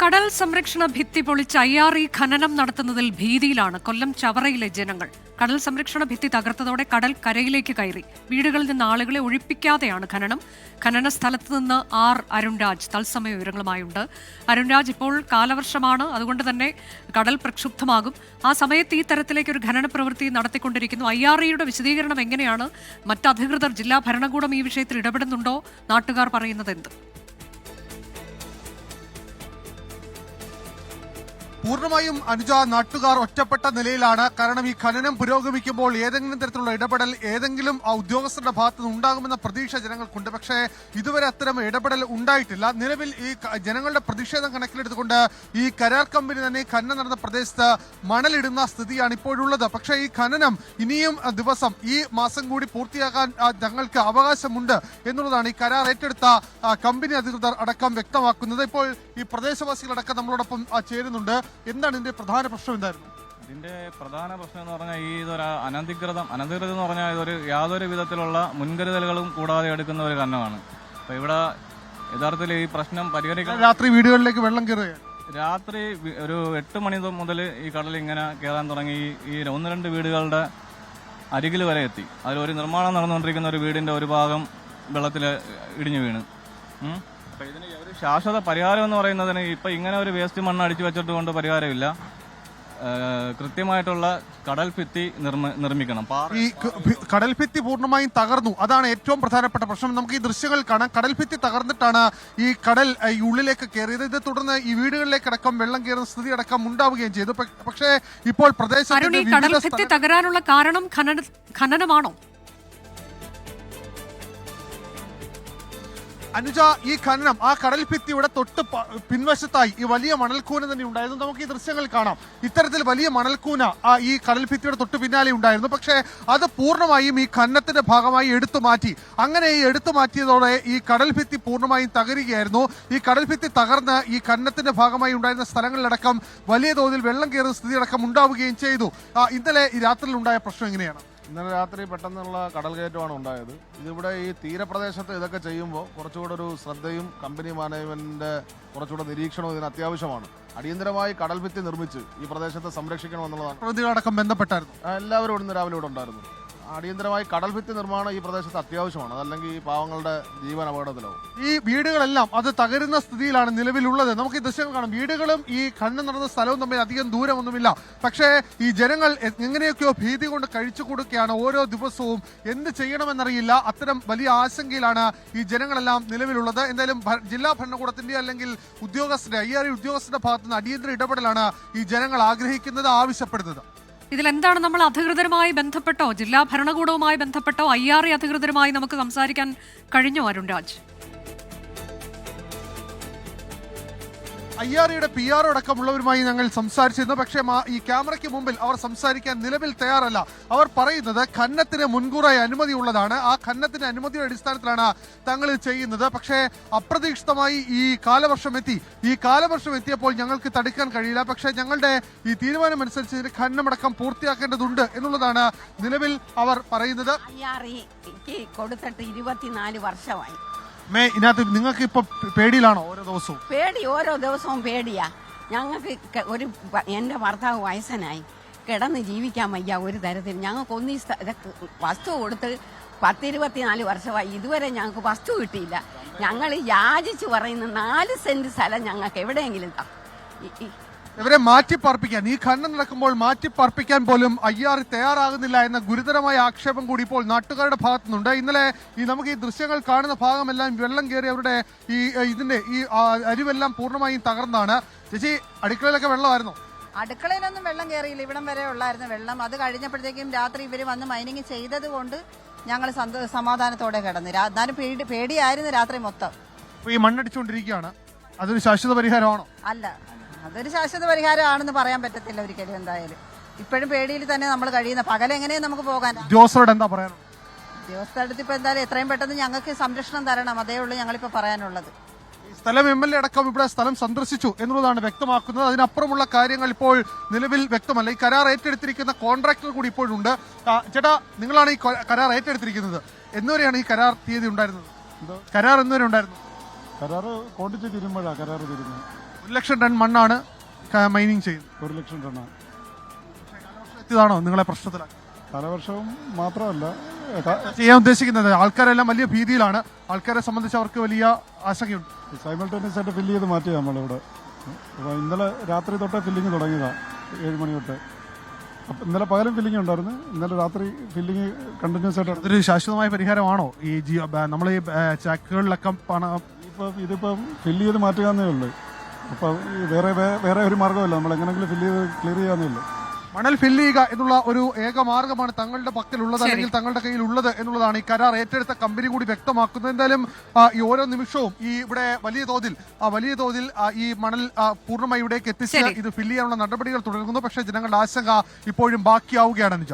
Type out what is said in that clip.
കടൽ സംരക്ഷണ ഭിത്തി പൊളിച്ച് IRE ഖനനം നടത്തുന്നതിൽ ഭീതിയിലാണ് കൊല്ലം ചവറയിലെ ജനങ്ങൾ. കടൽ സംരക്ഷണ ഭിത്തി തകർത്തതോടെ കടൽ കരയിലേക്ക് കയറി. വീടുകളിൽ നിന്ന് ആളുകളെ ഒഴിപ്പിക്കാതെയാണ് ഖനനം. ഖനന സ്ഥലത്ത് നിന്ന് അരുൺരാജ് തത്സമയ വിവരങ്ങളുമായുണ്ട്. അരുൺരാജ്, ഇപ്പോൾ കാലവർഷമാണ്, അതുകൊണ്ട് തന്നെ കടൽ പ്രക്ഷുബ്ധമാകും. ആ സമയത്ത് ഈ തരത്തിലേക്ക് ഒരു ഖനന പ്രവൃത്തി നടത്തിക്കൊണ്ടിരിക്കുന്നു. IREയുടെ വിശദീകരണം എങ്ങനെയാണ്? മറ്റ് അധികൃതർ, ജില്ലാ ഭരണകൂടം ഈ വിഷയത്തിൽ ഇടപെടുന്നുണ്ടോ? നാട്ടുകാർ പറയുന്നത് എന്ത്? പൂർണ്ണമായും അനുജ, നാട്ടുകാർ ഒറ്റപ്പെട്ട നിലയിലാണ്. കാരണം ഈ ഖനനം പുരോഗമിക്കുമ്പോൾ ഏതെങ്കിലും തരത്തിലുള്ള ഇടപെടൽ ഏതെങ്കിലും ഉദ്യോഗസ്ഥരുടെ ഭാഗത്തു നിന്ന് ഉണ്ടാകുമെന്ന പ്രതീക്ഷ ജനങ്ങൾക്കുണ്ട്. പക്ഷേ ഇതുവരെ അത്തരം ഇടപെടൽ ഉണ്ടായിട്ടില്ല. നിലവിൽ ഈ ജനങ്ങളുടെ പ്രതിഷേധം കണക്കിലെടുത്തുകൊണ്ട് ഈ കരാർ കമ്പനി തന്നെ ഖനനം നടന്ന പ്രദേശത്ത് മണലിടുന്ന സ്ഥിതിയാണ് ഇപ്പോഴുള്ളത്. പക്ഷേ ഈ ഖനനം ഇനിയും ദിവസം, ഈ മാസം കൂടി പൂർത്തിയാക്കാൻ തങ്ങൾക്ക് അവകാശമുണ്ട് എന്നുള്ളതാണ് ഈ കരാർ ഏറ്റെടുത്ത കമ്പനി അധികൃതർ അടക്കം വ്യക്തമാക്കുന്നത്. ഇപ്പോൾ ഈ പ്രദേശവാസികളടക്കം നമ്മളോടൊപ്പം ചേരുന്നുണ്ട്. എന്താണ് ഇതിന്റെ പ്രധാന പ്രശ്നം? എന്തായിരുന്നു ഇതിന്റെ പ്രധാന പ്രശ്നം എന്ന് പറഞ്ഞാൽ ഇതൊരു അനധികൃതം എന്ന് പറഞ്ഞാൽ ഇതൊരു യാതൊരു വിധത്തിലുള്ള മുൻകരുതലുകളും കൂടാതെ എടുക്കുന്ന ഒരു ഖനനമാണ്. അപ്പൊ ഇവിടെ യഥാർത്ഥത്തിൽ ഈ പ്രശ്നം പരിഹരിക്കാൻ രാത്രി വീടുകളിലേക്ക് വെള്ളം കയറുകയാണ്. രാത്രി ഒരു 8 മണി മുതൽ ഈ കടൽ ഇങ്ങനെ കയറാൻ തുടങ്ങി. ഈ 1-2 വീടുകളുടെ അരികിൽ വരെ എത്തി. അതിലൊരു നിർമ്മാണം നടന്നുകൊണ്ടിരിക്കുന്ന ഒരു വീടിന്റെ ഒരു ഭാഗം വെള്ളത്തിൽ ഇടിഞ്ഞു വീണ്. അപ്പൊ ഇതിന് ഒരു ശാശ്വത പരിഹാരം എന്ന് പറയുന്നതിന് ഇപ്പൊ ഇങ്ങനെ ഒരു വേസ്റ്റ് മണ്ണ് അടിച്ചു വെച്ചിട്ട് കൊണ്ട് പരിഹാരമില്ല. കൃത്യമായിട്ടുള്ള കടൽ ഭിത്തി നിർമ്മിക്കണം. ഈ കടൽ ഭിത്തി പൂർണ്ണമായും തകർന്നു, അതാണ് ഏറ്റവും പ്രധാനപ്പെട്ട പ്രശ്നം. നമുക്ക് ഈ ദൃശ്യങ്ങൾ കാണാം. കടൽ ഭിത്തി തകർന്നിട്ടാണ് ഈ കടൽ ഉള്ളിലേക്ക് കയറിയത്. ഇത് തുടർന്ന് ഈ വീടുകളിലേക്ക് അടക്കം വെള്ളം കയറുന്ന സ്ഥിതി അടക്കം ഉണ്ടാവുകയും ചെയ്തു. പക്ഷേ ഇപ്പോൾ പ്രദേശത്ത് കടൽ ഭിത്തി തകരാനുള്ള കാരണം ഖനനമാണോ? അനുജ, ഈ ഖനനം ആ കടൽ ഭിത്തിയുടെ തൊട്ട് പിൻവശത്തായി ഈ വലിയ മണൽക്കൂന തന്നെ ഉണ്ടായിരുന്നു. നമുക്ക് ഈ ദൃശ്യങ്ങൾ കാണാം. ഇത്തരത്തിൽ വലിയ മണൽക്കൂന ഈ കടൽ ഭിത്തിയുടെ തൊട്ട് പിന്നാലെ ഉണ്ടായിരുന്നു. പക്ഷേ അത് പൂർണ്ണമായും ഈ ഖനനത്തിന്റെ ഭാഗമായി എടുത്തു മാറ്റി. അങ്ങനെ ഈ എടുത്തു മാറ്റിയതോടെ ഈ കടൽ ഭിത്തി പൂർണ്ണമായും തകരുകയായിരുന്നു. ഈ കടൽ ഭിത്തി തകർന്ന് ഈ ഖനനത്തിന്റെ ഭാഗമായി ഉണ്ടായിരുന്ന സ്ഥലങ്ങളിലടക്കം വലിയ തോതിൽ വെള്ളം കയറുന്ന സ്ഥിതി അടക്കം ഉണ്ടാവുകയും ചെയ്തു. ഇന്നലെ ഈ രാത്രിയിൽ ഉണ്ടായ പ്രശ്നം എങ്ങനെയാണ്? ഇന്നലെ രാത്രി പെട്ടെന്നുള്ള കടൽ കയറ്റമാണ് ഉണ്ടായത്. ഇതിവിടെ ഈ തീരപ്രദേശത്ത് ഇതൊക്കെ ചെയ്യുമ്പോൾ കുറച്ചുകൂടെ ഒരു ശ്രദ്ധയും കമ്പനി മാനേജ്മെന്റിന്റെ കുറച്ചുകൂടെ നിരീക്ഷണവും ഇതിന് അത്യാവശ്യമാണ്. അടിയന്തരമായി കടൽ ഭിത്തി നിർമ്മിച്ച് ഈ പ്രദേശത്തെ സംരക്ഷിക്കണമെന്നുള്ളതാണ്. പ്രതികളടക്കം ബന്ധപ്പെട്ടായിരുന്നു. എല്ലാവരും ഇന്ന് രാവിലെ ഇവിടെ ഉണ്ടായിരുന്നു. അടിയന്തരമായി കടൽ ഭിത്തി നിർമ്മാണം ഈ പ്രദേശത്ത് അത്യാവശ്യമാണ്. അതല്ലെങ്കിൽ ഈ പാവങ്ങളുടെ ജീവൻ അപകടത്തിലാവും. ഈ വീടുകളെല്ലാം അത് തകരുന്ന സ്ഥിതിയിലാണ് നിലവിലുള്ളത്. നമുക്ക് ഈ ദൃശ്യങ്ങൾ കാണാം. വീടുകളും ഈ ഖനനം നടന്ന സ്ഥലവും തമ്മിൽ അധികം ദൂരമൊന്നുമില്ല. പക്ഷേ ഈ ജനങ്ങൾ എങ്ങനെയൊക്കെയോ ഭീതി കൊണ്ട് കഴിച്ചു കൊടുക്കുകയാണ്. ഓരോ ദിവസവും എന്ത് ചെയ്യണമെന്നറിയില്ല. അത്തരം വലിയ ആശങ്കയിലാണ് ഈ ജനങ്ങളെല്ലാം നിലവിലുള്ളത്. എന്തായാലും ജില്ലാ ഭരണകൂടത്തിന്റെ അല്ലെങ്കിൽ ഉദ്യോഗസ്ഥരുടെ IRE ഉദ്യോഗസ്ഥരുടെ ഭാഗത്തുനിന്ന് അടിയന്തര ഇടപെടലാണ് ഈ ജനങ്ങൾ ആഗ്രഹിക്കുന്നത്, ആവശ്യപ്പെടുന്നത്. ഇതിലെന്താണ് നമ്മൾ അധികൃതരുമായി ബന്ധപ്പെട്ടോ, ജില്ലാ ഭരണകൂടവുമായി ബന്ധപ്പെട്ടോ, IRE അധികൃതരുമായി നമുക്ക് സംസാരിക്കാൻ കഴിഞ്ഞോ അരുൺരാജ്? IREയുടെ PR അടക്കമുള്ളവരുമായി ഞങ്ങൾ സംസാരിച്ചിരുന്നു. പക്ഷേ ഈ ക്യാമറയ്ക്ക് മുമ്പിൽ അവർ സംസാരിക്കാൻ നിലവിൽ തയ്യാറല്ല. അവർ പറയുന്നത് ഖനനത്തിന് മുൻകൂറായി അനുമതി ഉള്ളതാണ്. ആ ഖനനത്തിന്റെ അനുമതിയുടെ അടിസ്ഥാനത്തിലാണ് തങ്ങൾ ചെയ്യുന്നത്. പക്ഷേ അപ്രതീക്ഷിതമായി ഈ കാലവർഷം എത്തിയപ്പോൾ ഞങ്ങൾക്ക് തടുക്കാൻ കഴിയില്ല. പക്ഷേ ഞങ്ങളുടെ ഈ തീരുമാനമനുസരിച്ച് ഇതിന് ഖനനമടക്കം പൂർത്തിയാക്കേണ്ടതുണ്ട് എന്നുള്ളതാണ് നിലവിൽ അവർ പറയുന്നത്. IREക്ക് കൊടുത്തിട്ട് 24 വർഷമായി. ഇതിനകത്ത് നിങ്ങൾക്ക് ഇപ്പൊ പേടിയിലാണോ? ഓരോ ദിവസവും പേടിയാ ഞങ്ങൾക്ക്. എന്റെ ഭർത്താവ് വയസ്സനായി, കിടന്ന് ജീവിക്കാൻ വയ്യ ഒരു തരത്തിൽ. ഞങ്ങൾക്ക് വസ്തു കൊടുത്ത് 10-24 വർഷമായി. ഇതുവരെ ഞങ്ങൾക്ക് വസ്തു കിട്ടിയില്ല. ഞങ്ങൾ യാചിച്ചു പറയുന്ന 4 സെന്റ് സ്ഥലം ഞങ്ങൾക്ക് എവിടെയെങ്കിലും ഇവരെ മാറ്റിപ്പാർപ്പിക്കാൻ, ഈ ഖനനം നടക്കുമ്പോൾ മാറ്റിപ്പാർപ്പിക്കാൻ പോലും IRE തയ്യാറാകുന്നില്ല എന്ന ഗുരുതരമായ ആക്ഷേപം കൂടി ഇപ്പോൾ നാട്ടുകാരുടെ ഭാഗത്തുനിന്നുണ്ട്. ഇന്നലെ നമുക്ക് ഈ ദൃശ്യങ്ങൾ കാണുന്ന ഭാഗമെല്ലാം വെള്ളം കയറി അവരുടെ ഇതിന്റെ ഈ അരിവെല്ലാം പൂർണ്ണമായും തകർന്നാണ്. ചേച്ചി, അടുക്കളയിലൊക്കെ വെള്ളമായിരുന്നു? അടുക്കളയിലൊന്നും വെള്ളം കയറിയില്ല. ഇവിടം വരെ ഉള്ളായിരുന്നു വെള്ളം. അത് കഴിഞ്ഞപ്പോഴത്തേക്കും രാത്രി ഇവര് വന്ന് മൈനിങ് ചെയ്തത് കൊണ്ട് ഞങ്ങൾ സമാധാനത്തോടെ കിടന്നു. എന്നാലും പേടിയായിരുന്നു രാത്രി മൊത്തം. ഈ മണ്ണടിച്ചുകൊണ്ടിരിക്കുകയാണ്. അതൊരു ശാശ്വത പരിഹാരമാണോ? അല്ല, അതൊരു ശാശ്വത പരിഹാരമാണെന്ന് പറയാൻ പറ്റത്തില്ല ഒരിക്കലും. എന്തായാലും ഇപ്പോഴും പേടിയിൽ തന്നെ നമ്മൾ കഴിയുന്ന. പകലെങ്ങനെയും നമുക്ക് പോകാൻ. ഉദ്യോഗസ്ഥരോട് എന്താ പറയാനുള്ളത്? ഉദ്യോഗസ്ഥരുടെ അടുത്ത് ഇപ്പൊ എന്തായാലും എത്രയും പെട്ടെന്ന് ഞങ്ങൾക്ക് സംരക്ഷണം തരണം. അതേ ഉള്ളൂ ഞങ്ങളിപ്പോ പറയാനുള്ളത്. സ്ഥലം MLA അടക്കം ഇവിടെ സ്ഥലം സന്ദർശിച്ചു എന്നുള്ളതാണ് വ്യക്തമാക്കുന്നത്. അതിനപ്പുറമുള്ള കാര്യങ്ങൾ ഇപ്പോൾ നിലവിൽ വ്യക്തമല്ല. ഈ കരാർ ഏറ്റെടുത്തിരിക്കുന്ന കോൺട്രാക്ടർ കൂടി ഇപ്പോഴുണ്ട്. ചേട്ടാ, നിങ്ങളാണ് ഈ കരാർ ഏറ്റെടുത്തിരിക്കുന്നത്. എന്നുവരെയാണ് ഈ കരാർ തീയതി ഉണ്ടായിരുന്നത്? കരാർ എന്നുവരെ ഉണ്ടായിരുന്നു? കരാറ് കോണ്ടിച്ച് തീരുമ്പോഴാണ് കരാറ് തീരുന്നത്. 1 ലക്ഷം ടൺ മണ്ണാണ് മൈനിങ് ചെയ്യുന്നത്. 1 ലക്ഷം ടണ്ണാണ്. എത്തിയതാണോ നിങ്ങളെ പ്രശ്നത്തിലാക്കി? കാലവർഷവും മാത്രമല്ല, ചെയ്യാൻ ഉദ്ദേശിക്കുന്നത് ആൾക്കാരെല്ലാം വലിയ ഭീതിയിലാണ്. ആൾക്കാരെ സംബന്ധിച്ച് അവർക്ക് വലിയ ആശങ്കയുണ്ട്. സൈമൾട്ടേനിയസ് ആയിട്ട് ഫില്ല് ചെയ്ത് മാറ്റിയാണ് നമ്മളിവിടെ. അപ്പോൾ ഇന്നലെ രാത്രി തൊട്ടേ ഫില്ലിങ് തുടങ്ങിയതാണ്, 7 മണി തൊട്ട്. അപ്പം ഇന്നലെ പകലും ഫില്ലിങ് ഉണ്ടായിരുന്നു, ഇന്നലെ രാത്രി ഫില്ലിങ് കണ്ടിന്യൂസ് ആയിട്ട്. അതൊരു ശാശ്വതമായ പരിഹാരമാണോ ഈ നമ്മൾ ഈ ചാക്കുകളിലൊക്കെ പണം ഇതിപ്പം ഫില്ല് ചെയ്ത് മാറ്റുക എന്നേ ഉള്ളൂ. അപ്പം വേറെ ഒരു മാർഗ്ഗമല്ല, നമ്മൾ എങ്ങനെയെങ്കിലും ഫില്ല് ചെയ്ത് ക്ലിയർ ചെയ്യാന്നേ ഉള്ളൂ. മണൽ ഫില്ല് ചെയ്യുക എന്നുള്ള ഒരു ഏക മാർഗമാണ് തങ്ങളുടെ പക്കലുള്ളത്, അല്ലെങ്കിൽ തങ്ങളുടെ കയ്യിൽ ഉള്ളത് എന്നുള്ളതാണ് ഈ കരാർ ഏറ്റെടുത്ത കമ്പനി കൂടി വ്യക്തമാക്കുന്നത്. എന്തായാലും ഈ ഓരോ നിമിഷവും വലിയ തോതിൽ ഈ മണൽ പൂർണ്ണമായി ഇവിടേക്ക് എത്തിച്ച് ഇത് ഫില്ല് ചെയ്യാനുള്ള നടപടികൾ തുടരുന്നു. പക്ഷേ ജനങ്ങളുടെ ആശങ്ക ഇപ്പോഴും ബാക്കിയാവുകയാണ് അനുജ.